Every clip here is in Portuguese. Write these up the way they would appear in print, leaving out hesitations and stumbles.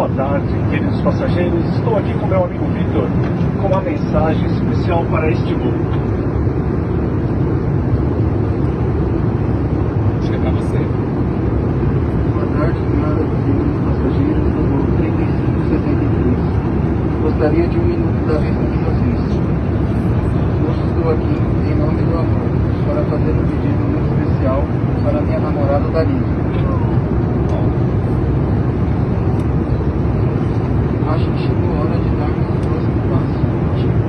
Boa tarde, queridos passageiros. Estou aqui com meu amigo Victor com uma mensagem especial para este voo. Acho que é para você. Boa tarde, senhoras e senhores passageiros do voo 3563. Gostaria de um minuto da vida de vocês. Hoje estou aqui, em nome do amor, para fazer um pedido muito especial para minha namorada Dalila. Acho que chegou a hora de darmos o próximo passo.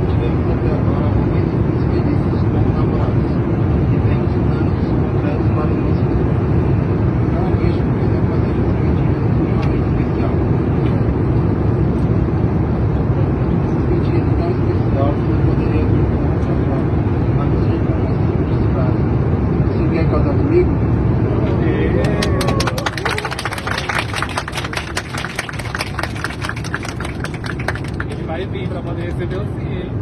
Tivemos até agora momentos muito felizes como namorados e temos planos concretos para o nosso futuro. Não vejo por que não fazermos um pedido extremamente especial. Um pedido tão especial que não poderia vir com outra forma, a não ser com uma simples frase. Você quer casar comigo? Vai vir para poder receber o sim, hein?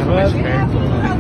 Mais perto, né?